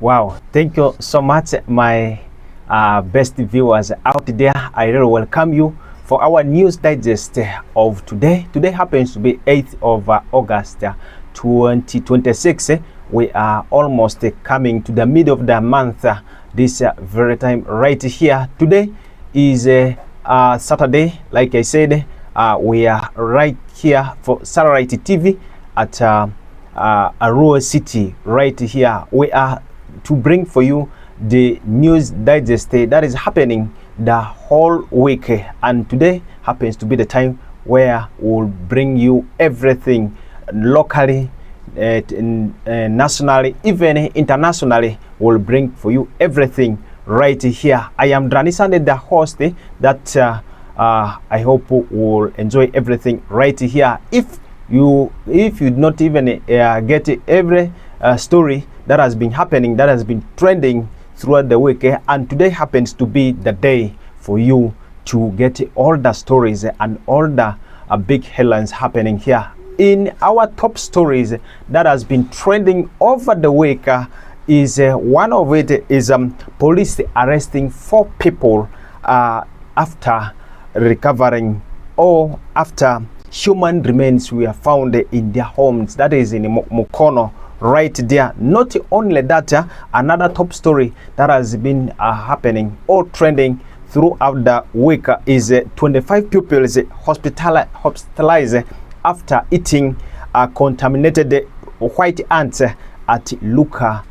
Wow, thank you so much, my best viewers out there. I really welcome you for our news digest of today. Today happens to be 8th of August 2026. We are almost coming to the middle of the month this very time right here. Today is Saturday. Like I said, we are right here for Satellite TV at Arua City right here. We are to bring for you the news digest that is happening the whole week, and today happens to be the time where we'll bring you everything locally, nationally, even internationally. We'll bring for you everything right here. I am Drani, the host that I hope will enjoy everything right here. If you not even get every story that has been happening, that has been trending throughout the week, and today happens to be the day for you to get all the stories and all the big headlines happening here. In our top stories that has been trending over the week is one of it is police arresting 4 people after recovering or after human remains were found in their homes. That is in Mukono right there. Not only that, another top story that has been happening or trending throughout the week is 25 pupils hospitalized after eating contaminated white ants at Luka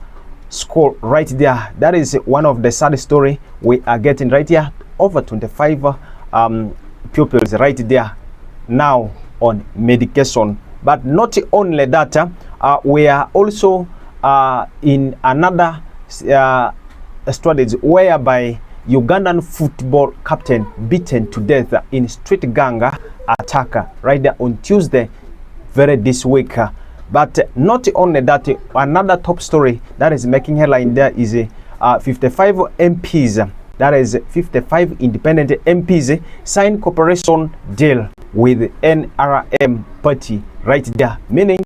school right there. That is one of the sad story we are getting right here. Over 25 pupils right there now on medication. But not only that, we are also in another strategy whereby Ugandan football captain beaten to death in street gang attack right there on Tuesday this week. But not only that, another top story that is making headline there is 55 MPs, that is 55 independent MPs sign cooperation deal with NRM party right there, meaning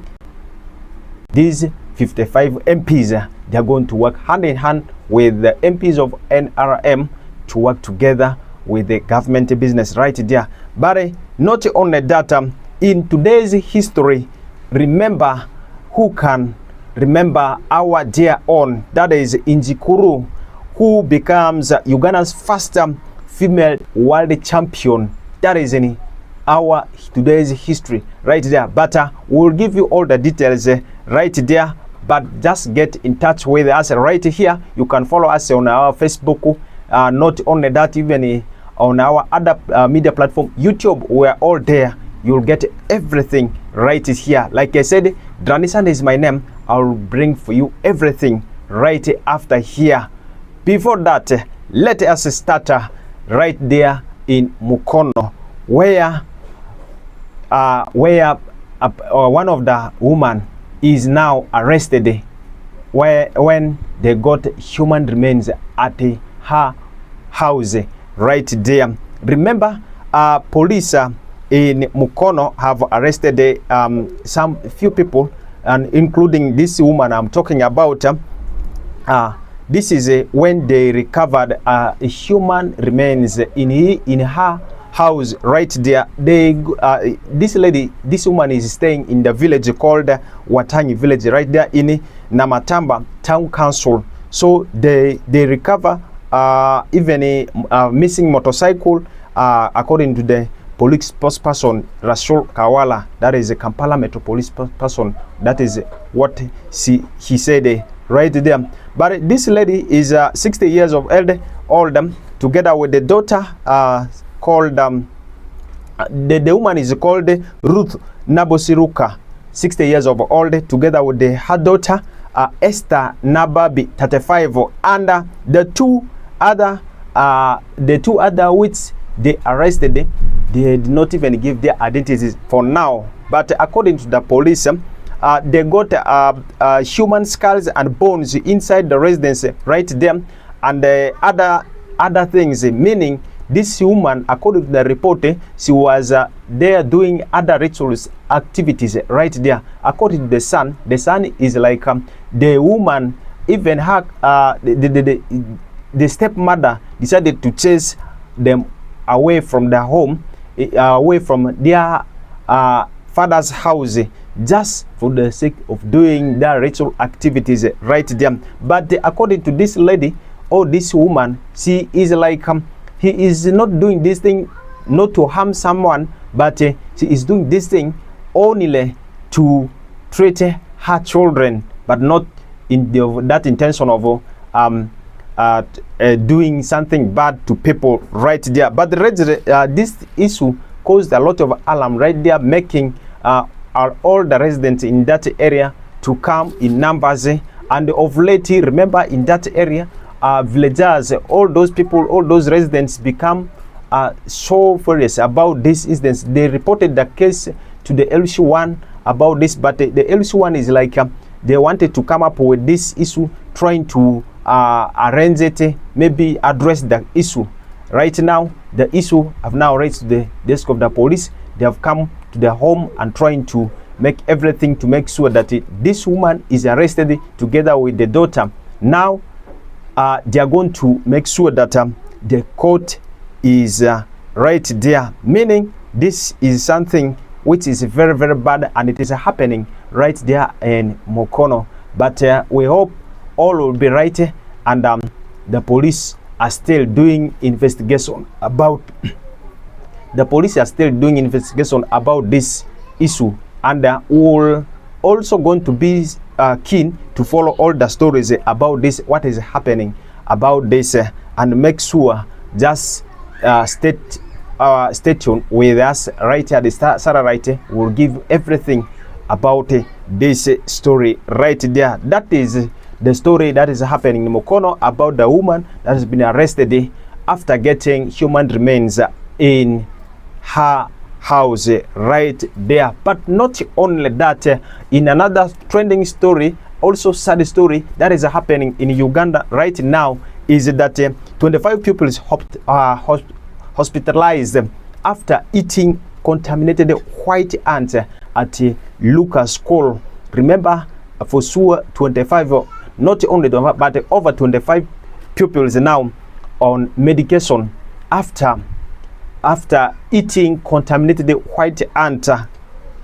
these 55 MPs, they are going to work hand in hand with the MPs of NRM to work together with the government business right there. But not only that, in today's history, remember who can remember our dear own, that is Injikuru, who becomes Uganda's first female world champion. That is in our today's history right there. But we'll give you all the details right there. But just get in touch with us right here. You can follow us on our Facebook. Not only that, even on our other media platform, YouTube, we're all there. You'll get everything right here. Like I said, Drani is my name. I'll bring for you everything right after here. Before that, let us start right there in Mukono, where one of the women is now arrested when they got human remains at her house right there. Remember, police in Mukono have arrested some few people, and including this woman I'm talking about. This is when they recovered human remains in her house right there. This woman is staying in the village called Watangi village right there in Namatamba town council. So they recover even a missing motorcycle, according to the police spokesperson Rashul Kawala. That is a Kampala Metro police person. That is what he said right there. But this lady is 60 years of old, together with the daughter called the woman is called Ruth Nabosiruka, 60 years of old, together with her daughter Esther Nababi, 35, and the two other which they arrested. They did not even give their identities for now. But according to the police, they got human skulls and bones inside the residence right there, and other things, meaning this woman, according to the report, she was there doing other rituals activities right there. According to the son is like the woman even her the stepmother decided to chase them away from their home, away from their father's house, just for the sake of doing their ritual activities right there. But according to this lady or this woman, she is like he is not doing this thing not to harm someone, but she is doing this thing only to treat her children, but not in that intention of doing something bad to people right there. But this issue caused a lot of alarm right there, making all the residents in that area to come in numbers. And of late, remember, in that area, villagers, all those people, all those residents become so furious about this incident. They reported the case to the LC1 about this, but the LC1 is like they wanted to come up with this issue, trying to arrange it, maybe address the issue. Right now, the issue have now reached the desk of the police. They have come to their home and trying to make everything to make sure that this woman is arrested together with the daughter. Now, they are going to make sure that the court is right there, meaning this is something which is very, very bad, and it is happening right there in Mukono. But we hope all will be right, and the police are still doing investigation about this issue, and we're also going to be keen to follow all the stories about this, what is happening about this, and make sure just stay tuned with us right here. The Satellite will give everything about this story right there. That is the story that is happening in Mukono about the woman that has been arrested after getting human remains in her house right there. But not only that, in another trending story, also sad story that is happening in Uganda right now, is that 25 people is hospitalized after eating contaminated white ants at Lucas School. Remember, for sure 25, not only 25, but over 25 pupils now on medication after eating contaminated white ant.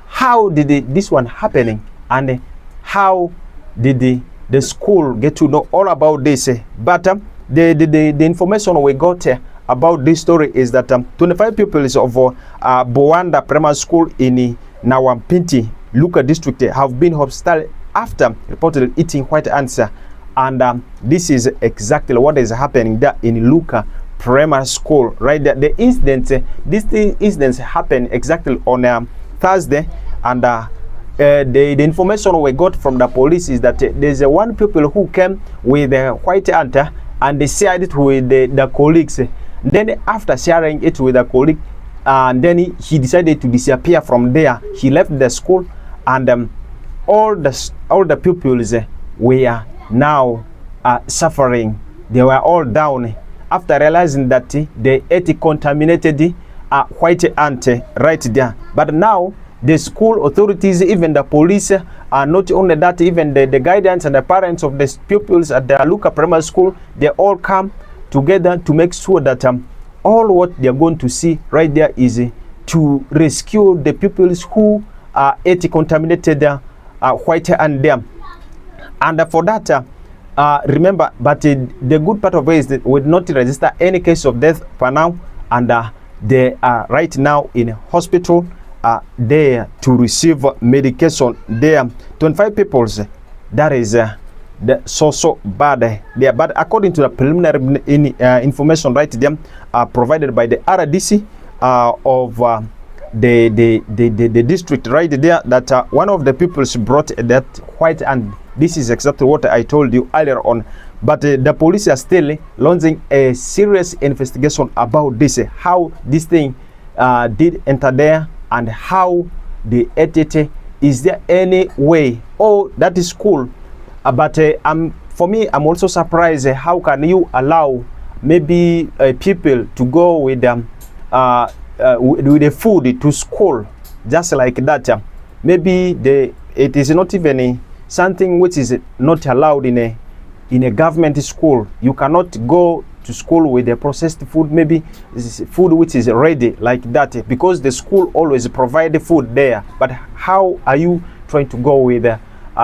How did this one happening, and how did the school get to know all about this? But the information we got about this story is that 25 pupils of Bowanda Primary School in Nawampinti, Luka district, have been hospitalized after reportedly eating white ants, and this is exactly what is happening there in Luka Primary School right there. The incident, this incident happened exactly on Thursday, and the information we got from the police is that there's one pupil who came with a white ant and they shared it with the colleagues. Then after sharing it with a colleague, and then he decided to disappear from there. He left the school, and all the pupils were now suffering. They were all down after realizing that they ate contaminated white ant right there. But now the school authorities, even the police, not only that, even the guidance and the parents of the pupils at the Luka Primary School, they all come together to make sure that all what they are going to see right there is to rescue the pupils who ate contaminated white ant there. And for that, remember, but the good part of it is that we did not register any case of death for now, and they are right now in hospital there to receive medication there. 25 people, that is so bad there. But according to the preliminary information right there provided by the RDC of the district right there, that one of the pupils brought that white, and this is exactly what I told you earlier on. But the police are still launching a serious investigation about this, how this thing did enter there and how they ate it. Is there any way? Oh, that is cool. But for me, I'm also surprised. How can you allow maybe people to go with the food to school just like that? Maybe it is not even something which is not allowed in in a government school. You cannot go to school with a processed food, maybe food which is ready like that, because the school always provide the food there. But how are you trying to go with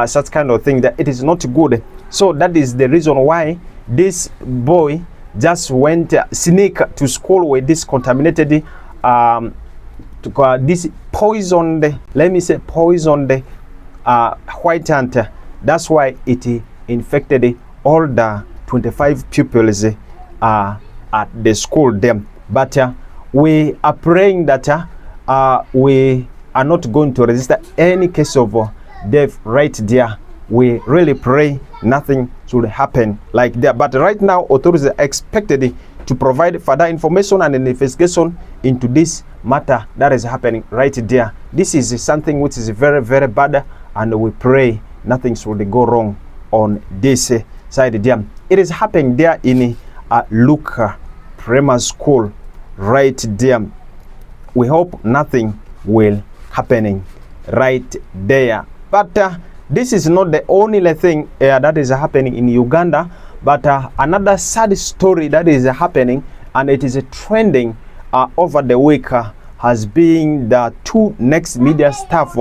such kind of thing? That it is not good. So that is the reason why this boy just went sneak to school with this contaminated this poisoned, let me say poisoned white ant. That's why it infected all the 25 pupils at the school there. But we are praying that we are not going to register any case of death right there. We really pray nothing should happen like that. But right now, authorities are expected to provide further information and an investigation into this matter that is happening right there. This is something which is very, very bad, and we pray nothing should go wrong on this side there. It is happening there in Luke Primary School right there. We hope nothing will happening right there. But this is not the only thing that is happening in Uganda, but another sad story that is happening, and it is trending over the week, has been the two next media staff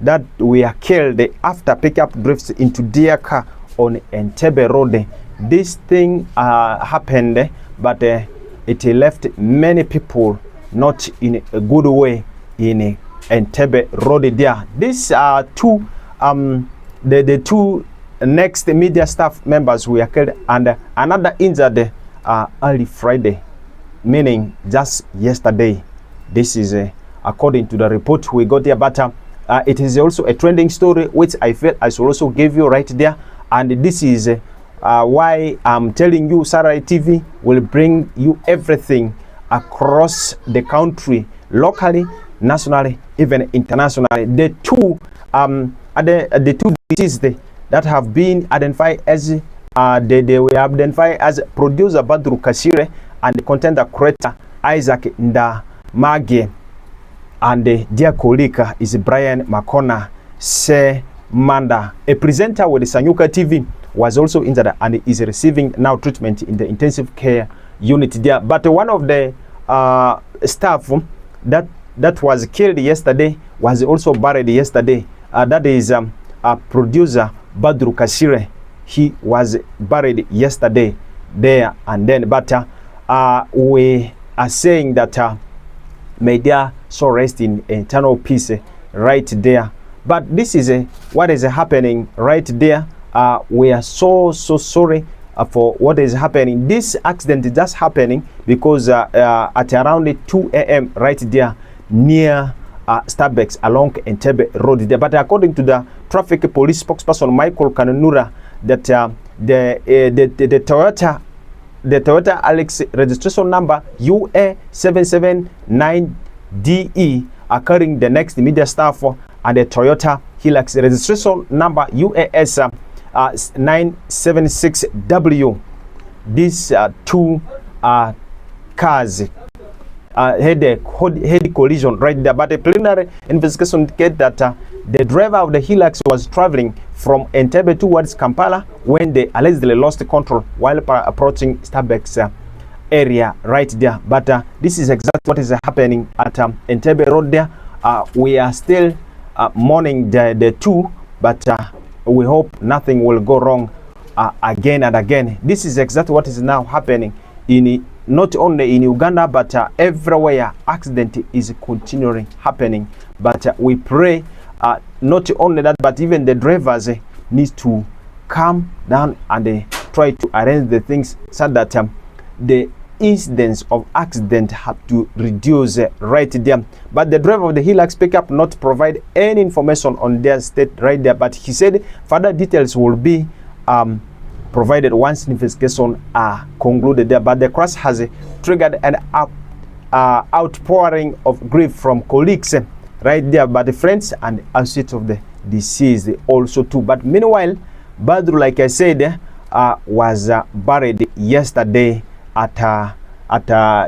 that were killed after pickup drifts into their car on Entebbe Road. This thing happened, but it left many people not in a good way in Entebbe Road there. These are two the two next media staff members were killed, and another injured early Friday, meaning just yesterday. This is according to the report we got here, but it is also a trending story which I felt I should also give you right there. And this is why I'm telling you Sarai TV will bring you everything across the country, locally, nationally, even internationally. The two the two diseases that have been identified as they were identified as producer Badru Kasire and the contender creator Isaac Ndamage, and their colleague is Brian Makona Semanda. A presenter with the Sanyuka TV was also injured and is receiving now treatment in the intensive care unit there. But one of the staff that was killed yesterday was also buried yesterday. That is producer Badru Kasire. He was buried yesterday there and then. But we are saying that may their soul rest in eternal peace right there. But this is what is happening right there. We are so sorry for what is happening. This accident is just happening because at around 2 a.m. right there near Starbucks along Entebbe Road there. But according to the traffic police spokesperson Michael Kanunura, that the Toyota Alex registration number UA779DE are carrying the next media staff, and the Toyota Hilux registration number UAS 976W. These two cars had a collision right there. But a preliminary investigation indicated that the driver of the Hilux was traveling from Entebbe towards Kampala when they allegedly lost control while approaching Starbucks area right there. But this is exactly what is happening at Entebbe Road there. We are still mourning the two, but we hope nothing will go wrong again and again. This is exactly what is now happening in not only in Uganda, but everywhere. Accident is continuing happening. But we pray not only that, but even the drivers need to calm down and try to arrange the things so that the incidents of accident have to reduce right there. But the driver of the Hilux pickup not provide any information on their state right there. But he said further details will be provided once investigation are concluded there. But the crash has triggered an outpouring of grief from colleagues right there, but the friends and associates of the deceased also too. But meanwhile, Badru, like I said, was buried yesterday at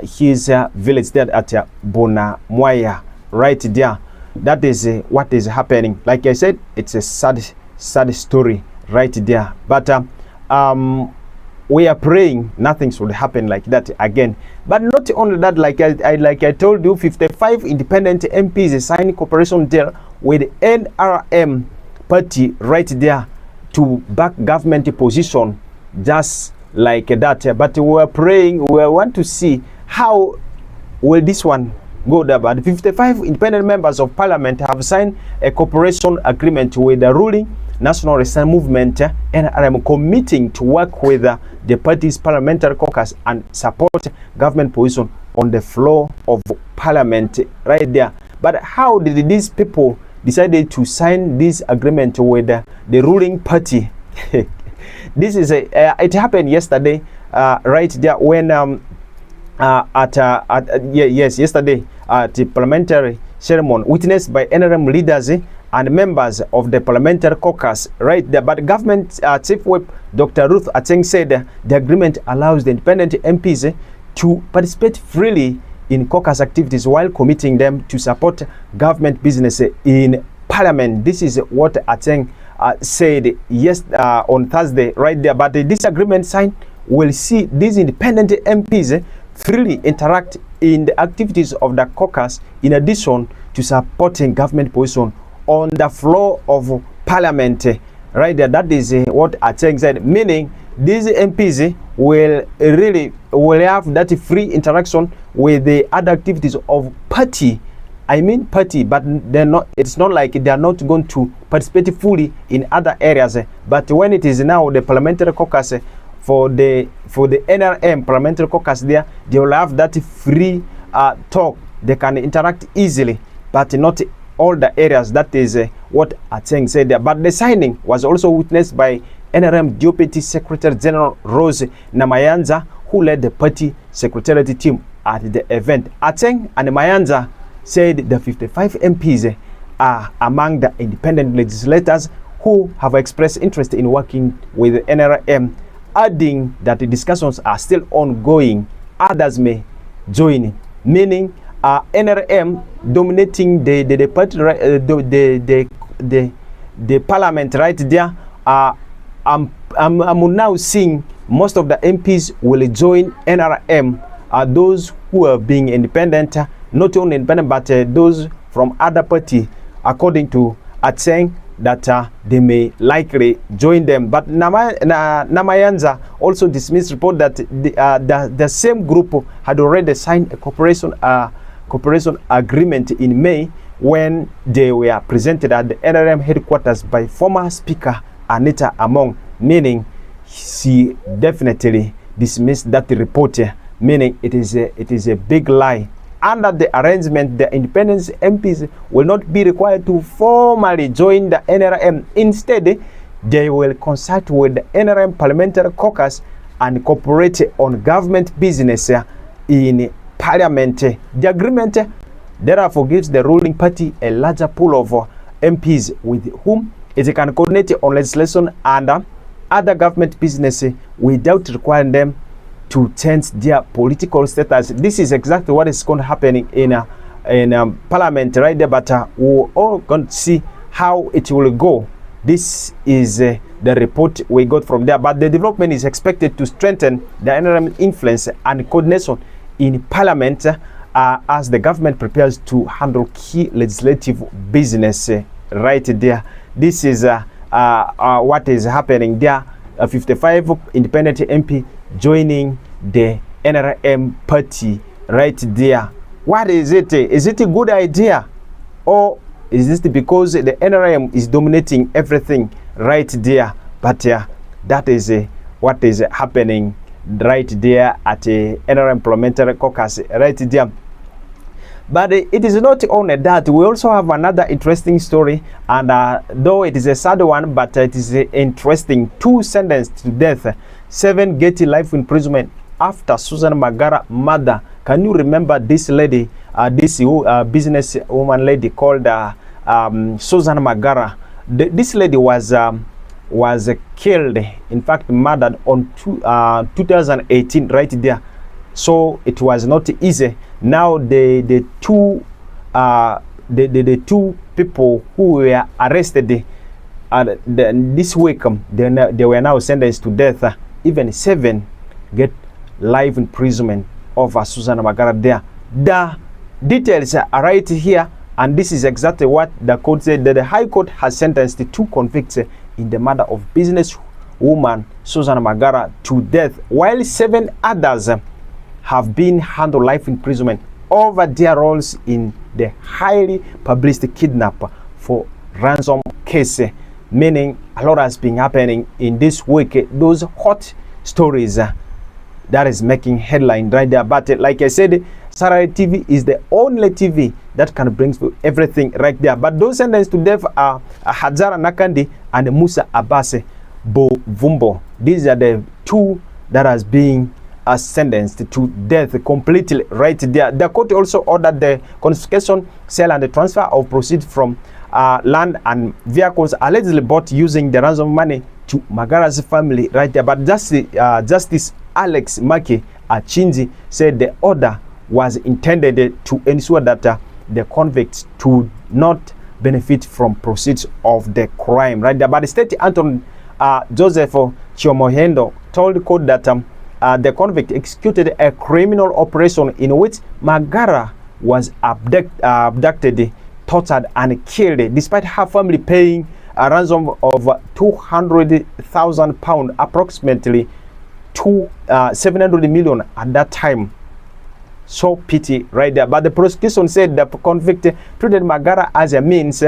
his village there at Bonamwaya right there. That is what is happening. Like I said, it's a sad story right there. But we are praying nothing should happen like that again. But not only that, like I told you, 55 independent MPs signed cooperation deal with NRM party right there to back government position, just like that. But we are praying, we want to see how will this one go there. But 55 independent members of parliament have signed a cooperation agreement with the ruling National Resistance Movement, NRM, committing to work with the party's parliamentary caucus and support government position on the floor of parliament right there. But how did these people decided to sign this agreement with the ruling party? This is it happened yesterday, right there, when yesterday at the parliamentary ceremony witnessed by NRM leaders and members of the parliamentary caucus right there. But government chief whip Dr. Ruth Acheng said the agreement allows the independent MPs to participate freely in caucus activities while committing them to support government business in parliament. This is what Acheng said on Thursday right there. But this agreement signed will see these independent MPs freely interact in the activities of the caucus in addition to supporting government position on the floor of parliament right there. That is what Acheng said, meaning these MPs will have that free interaction with the other activities of party. I mean party, but they're not. It's not like they are not going to participate fully in other areas. But when it is now the parliamentary caucus for the NRM parliamentary caucus, there they will have that free talk. They can interact easily, but not all the areas. That is what Acheng said there. But the signing was also witnessed by NRM Deputy Secretary General Rose Namayanza, who led the party secretariat team at the event. Acheng and Namayanza said the 55 MPs are among the independent legislators who have expressed interest in working with the NRM, adding that the discussions are still ongoing. Others may join, meaning NRM dominating the party, the parliament right there. I'm now seeing most of the MPs will join NRM. Those who are being independent, not only independent, but those from other party, according to Acheng, that they may likely join them. But Namayanza also dismissed report that the same group had already signed a cooperation agreement in May when they were presented at the NRM headquarters by former Speaker Anita Among, meaning she definitely dismissed that report, meaning it is a big lie. Under the arrangement, the independent MPs will not be required to formally join the NRM. Instead, they will consult with the NRM parliamentary caucus and cooperate on government business in parliament. The agreement therefore gives the ruling party a larger pool of MPs with whom it can coordinate on legislation and other government business without requiring them to change their political status. This is exactly what is going to happen in parliament right there. But we're all going to see how it will go. This is the report we got from there. But the development is expected to strengthen the NRM influence and coordination in parliament as the government prepares to handle key legislative business right there. This is what is happening there. 55 independent MP joining the NRM party right there. What is it? Is it a good idea, or is this because the NRM is dominating everything right there? But that is what is happening right there at the NRM parliamentary caucus right there. But it is not only that. We also have another interesting story, and though it is a sad one, but it is interesting. 2 sentenced to death, 7 get life imprisonment after Susan Magara murder. Can you remember this lady, this business woman lady called Susan Magara? This lady was killed, in fact murdered on 2018 right there. So it was not easy. Now the two people who were arrested And this week, they were now sentenced to death. Even 7 get life imprisonment over Susan Magara there. The details are right here, and this is exactly what the court said, that the High Court has sentenced the 2 convicts in the murder of businesswoman Susan Magara to death, while 7 others have been handed life imprisonment over their roles in the highly published kidnap for ransom case. Meaning a lot has been happening in this week. Those hot stories that is making headline right there. But like I said, Sarai TV is the only TV that can bring everything right there. But those sentenced to death are Hadzara Nakandi and Musa Abase Bovumbo. These are the 2 that has been sentenced to death completely right there. The court also ordered the confiscation, sale, and the transfer of proceeds from land and vehicles allegedly bought using the ransom money to Magara's family right there. But Justice Alex Maki Achinji said the order was intended to ensure that the convicts do not benefit from proceeds of the crime right there. But the state Anton Joseph Chiomohendo told the court that the convict executed a criminal operation in which Magara was abducted, tortured, and killed, despite her family paying a ransom of £200,000, approximately 700 million at that time. So pity right there. But the prosecution said the convict treated Magara as a means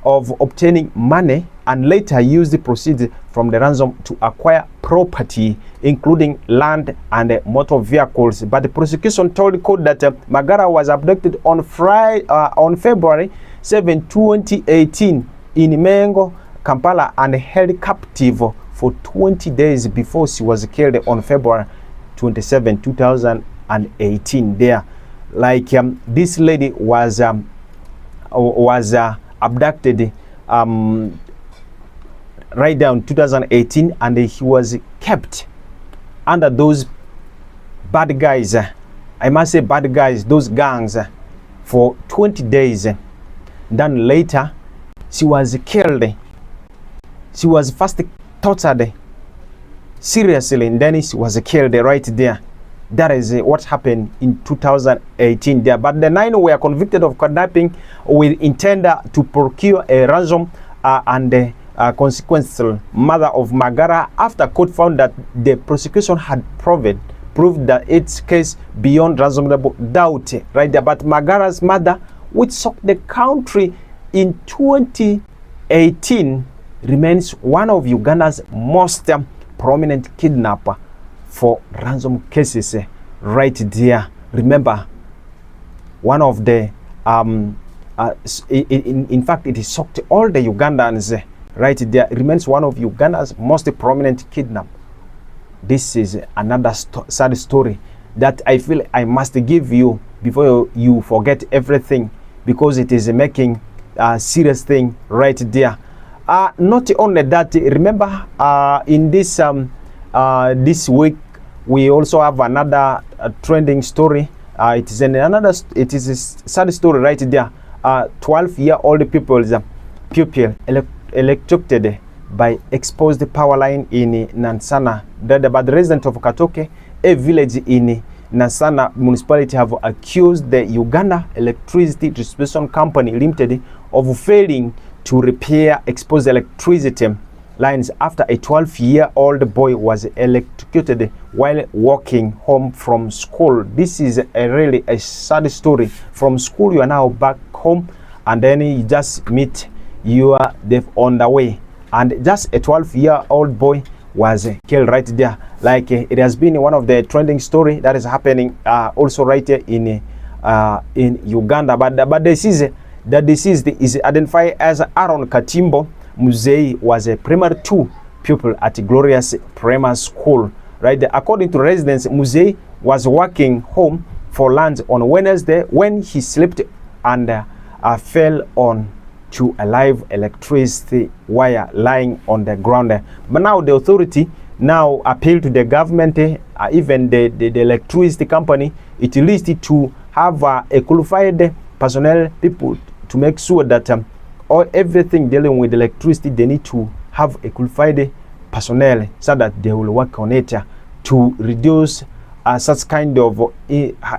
of obtaining money and later used the proceeds from the ransom to acquire property, including land and motor vehicles. But the prosecution told the court that Magara was abducted on February 7, 2018 in Mengo, Kampala, and held captive for 20 days before she was killed on February 27, 2018 there. Like this lady was abducted right down 2018, and he was kept under those bad guys, I must say bad guys, those gangs, for 20 days. Then later she was killed. She was first tortured seriously, and then she was killed right there. That is what happened in 2018 there. But the 9 were convicted of kidnapping with intent to procure a ransom and the consequential murder of Magara, after court found that the prosecution had proved that its case beyond reasonable doubt right there. But Magara's murder, which shocked the country in 2018, remains one of Uganda's most prominent kidnapper for ransom cases right there. Remember, one of the in fact, it shocked all the Ugandans right there. It remains one of Uganda's most prominent kidnap. This is another sad story that I feel I must give you before you forget everything, because it is making a serious thing right there. Not only that, remember in this this week we also have another trending story. It is a sad story right there. 12-year-old pupil electrocuted by exposed power line in Nansana. The resident of Katoke, a village in Nansana municipality, have accused the Uganda Electricity Distribution Company Limited of failing to repair exposed electricity lines after a 12-year-old boy was electrocuted while walking home from school. This is really a sad story. From school, you are now back home, and then you just meet your death on the way, and just a 12-year-old boy was killed right there. Like it has been one of the trending story that is happening also right here in Uganda. But the deceased is identified as Aaron Katimbo Muzei, was a primary 2 pupil at Glorious Primary School. Right there. According to residents, Muzei was walking home for lunch on Wednesday when he slipped and fell on to a live electricity wire lying on the ground. But now the authority now appeal to the government, even the electricity company, it listed to have a qualified personnel people to make sure that or everything dealing with electricity, they need to have a qualified personnel so that they will work on it to reduce such kind of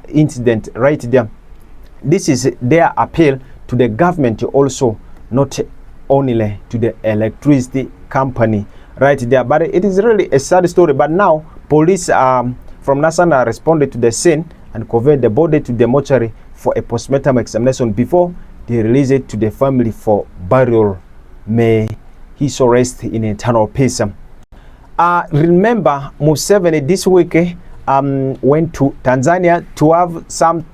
incident right there. This is their appeal to the government also, not only to the electricity company right there. But it is really a sad story. But now police from Nasana responded to the scene and conveyed the body to the mortuary for a postmortem examination before they release it to the family for burial. May he so rest in eternal peace. Remember, Museveni this week went to Tanzania to have some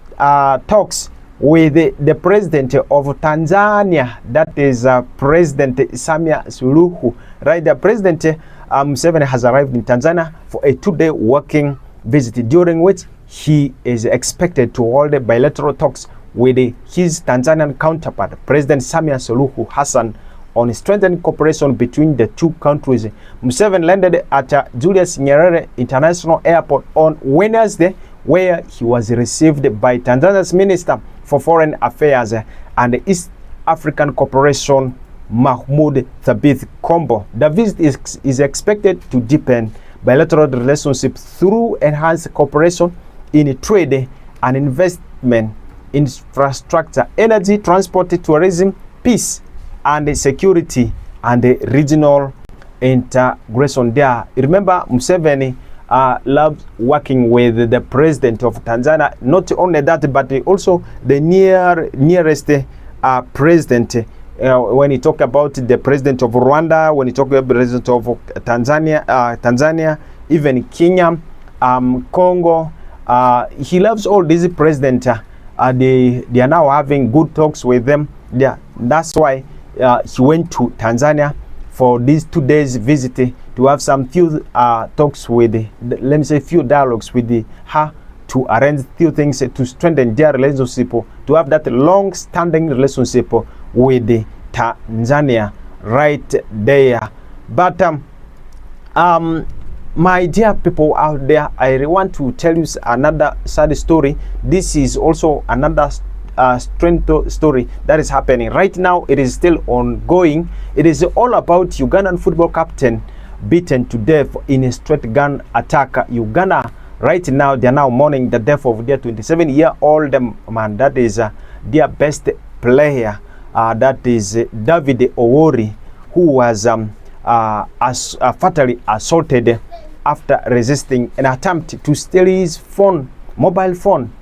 talks with the president of Tanzania, that is President Samia Suluhu. Right, the President Museveni has arrived in Tanzania for a 2-day working visit, during which he is expected to hold bilateral talks with his Tanzanian counterpart, President Samia Suluhu Hassan, on strengthening cooperation between the two countries. Museveni landed at Julius Nyerere International Airport on Wednesday, where he was received by Tanzania's Minister for Foreign Affairs and East African Cooperation, Mahmoud Thabit Kombo. The visit is expected to deepen bilateral relationships through enhanced cooperation in trade and investment, infrastructure, energy, transport, tourism, peace and security, and regional integration there. Remember, Museveni loves working with the president of Tanzania. Not only that, but also the nearest president. When you talk about the president of Rwanda, when you talk about the president of Tanzania, even Kenya, Congo, he loves all these presidents. They are now having good talks with them. Yeah, that's why he went to Tanzania for these 2 days visit to have some few talks with, let me say, few dialogues with her to arrange few things to strengthen their relationship, to have that long-standing relationship with Tanzania right there. But my dear people out there, I want to tell you another sad story. This is also another strange story that is happening right now. It is still ongoing. It is all about Ugandan football captain beaten to death in a straight gun attack. Uganda right now, they are now mourning the death of their 27-year-old man. That is their best player. That is David Owori, who was fatally assaulted after resisting an attempt to steal his mobile phone,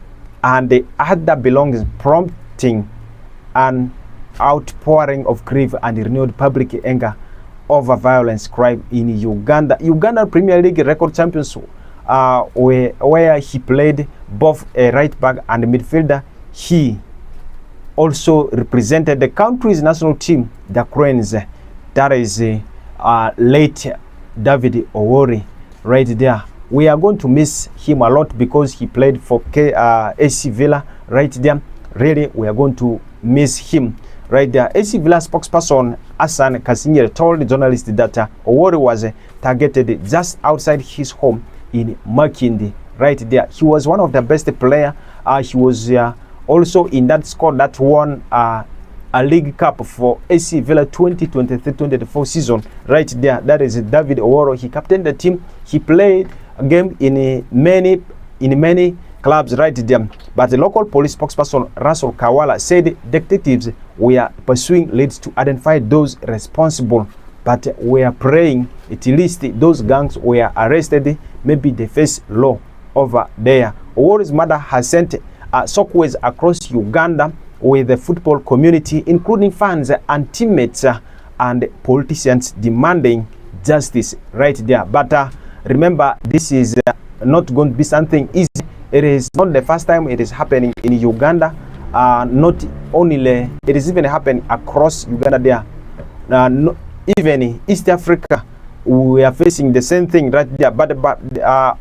and other belongings, prompting an outpouring of grief and renewed public anger over violence crime in Uganda. Uganda Premier League record champions, where he played both a right back and a midfielder. He also represented the country's national team, the Cranes. That is late David Owori right there. We are going to miss him a lot because he played for AC Villa right there. Really, we are going to miss him right there. AC Villa spokesperson Hassan Kasinyere told the journalist that Owori was targeted just outside his home in Makindi right there. He was one of the best players. He was also in that squad that won a League Cup for AC Villa 2023-2024 season right there. That is David Owori. He captained the team. He played a game in many clubs right there. But the local police spokesperson Russell Kawala said detectives were pursuing leads to identify those responsible, but we are praying at least those gangs were arrested. Maybe they face law over there. Owori's mother has sent shockwaves across Uganda with the football community, including fans and teammates and politicians, demanding justice right there. But remember, this is not going to be something easy. It is not the first time it is happening in Uganda. Not only, it is even happening across Uganda there. Even in East Africa, we are facing the same thing right there. But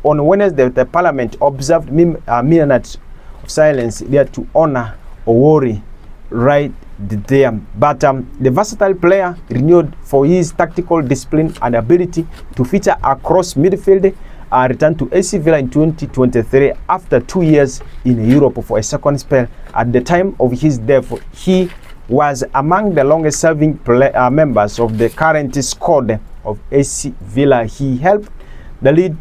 on Wednesday, the parliament observed minutes of silence there to honor Owori right there. But the versatile player, renewed for his tactical discipline and ability to feature across midfield, returned to AC Villa in 2023 after 2 years in Europe for a second spell. At the time of his death, he was among the longest-serving members of the current squad of AC Villa. He helped the lead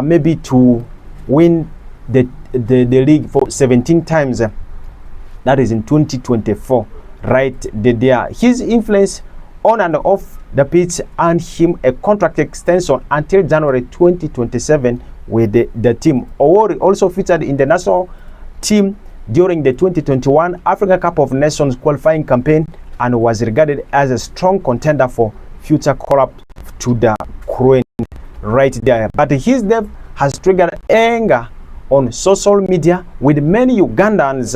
maybe to win the league for 17 times. That is in 2024. Right there. His influence on and off the pitch earned him a contract extension until January 2027 with the team. Owori also featured in the national team during the 2021 Africa Cup of Nations qualifying campaign and was regarded as a strong contender for future call-up to the crown. Right there. But his death has triggered anger on social media, with many Ugandans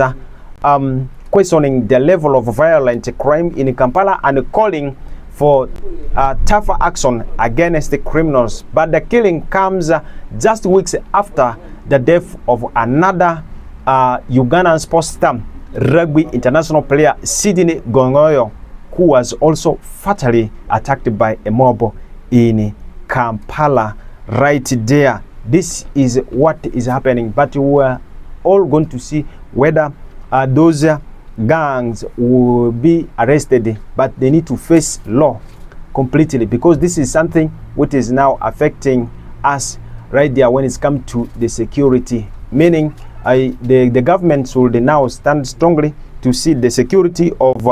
questioning the level of violent crime in Kampala and calling for tougher action against the criminals. But the killing comes just weeks after the death of another Ugandan sports star, rugby international player Sidney Gongoyo, who was also fatally attacked by a mob in Kampala. Right there. This is what is happening, but we're all going to see whether those gangs will be arrested, but they need to face law completely, because this is something which is now affecting us right there when it's come to the security, meaning the government should now stand strongly to see the security of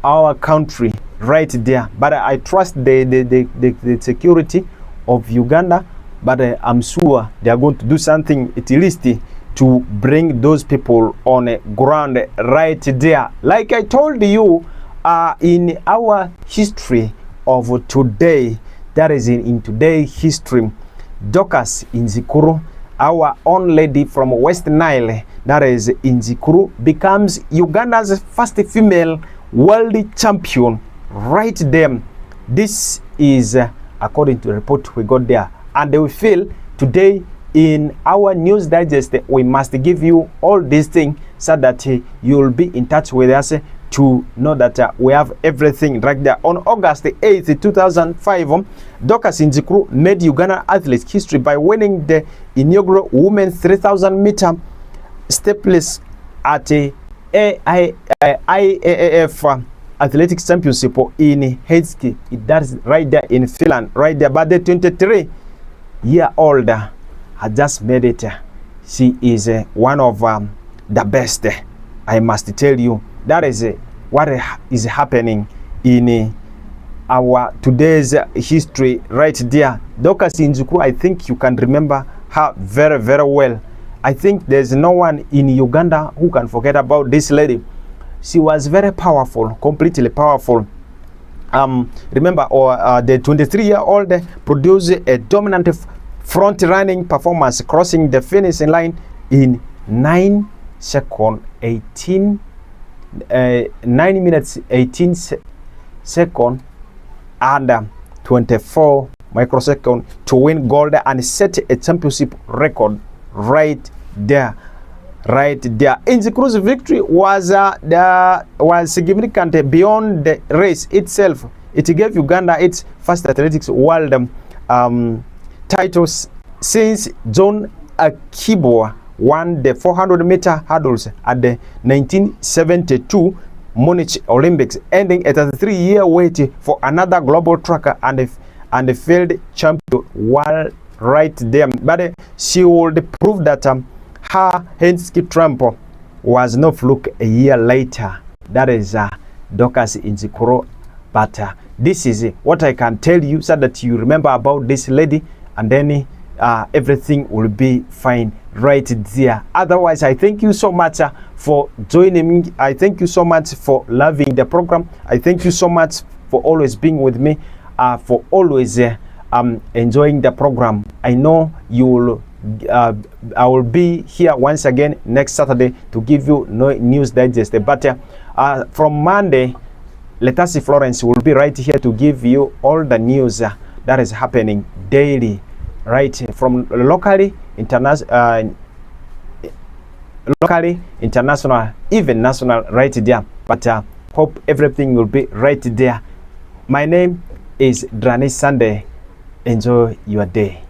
our country right there. But I trust the security of Uganda, but I'm sure they are going to do something at least to bring those people on a ground right there. Like I told you, in our history of today, that is in today's history, Dorcas Inzikuru, our own lady from West Nile, that is Inzikuru, becomes Uganda's first female world champion right there. This is according to the report we got there, and we feel today in our news digest we must give you all these things so that you'll be in touch with us to know that we have everything right there. On August 8th, 2005, Dorcas Inzikuru made Uganda athletics history by winning the inaugural women's 3,000 meter steepless at a IAAF Athletics Championship in Helsinki. That is right there in Finland, right there. But the 23-year-old had just made it. She is one of the best. I must tell you, that is what is happening in our today's history right there. Dorcas Inzikuru, I think you can remember her very, very well. I think there's no one in Uganda who can forget about this lady. She was very powerful, completely powerful. Remember, the 23-year-old produced a dominant front-running performance, crossing the finishing line in 9 minutes 18 seconds and 24 microseconds to win gold and set a championship record right there. Right there. Inzikuru's victory was significant beyond the race itself. It gave Uganda its first athletics world titles since John Akibwa won the 400-meter hurdles at the 1972 Munich Olympics, ending a 33-year wait for another global tracker and a field champion world right there. But she would prove that her Helsinki Trump was no fluke a year later. That is Dorcas Inzikuru. But this is what I can tell you so that you remember about this lady, and then everything will be fine right there. Otherwise, I thank you so much for joining me. I thank you so much for loving the program. I thank you so much for always being with me, for always enjoying the program. I know you will I will be here once again next Saturday to give you news digest. But from Monday, Letasi Florence will be right here to give you all the news that is happening daily, right from locally, international, even national, right there. But hope everything will be right there. My name is Drani Sunday. Enjoy your day.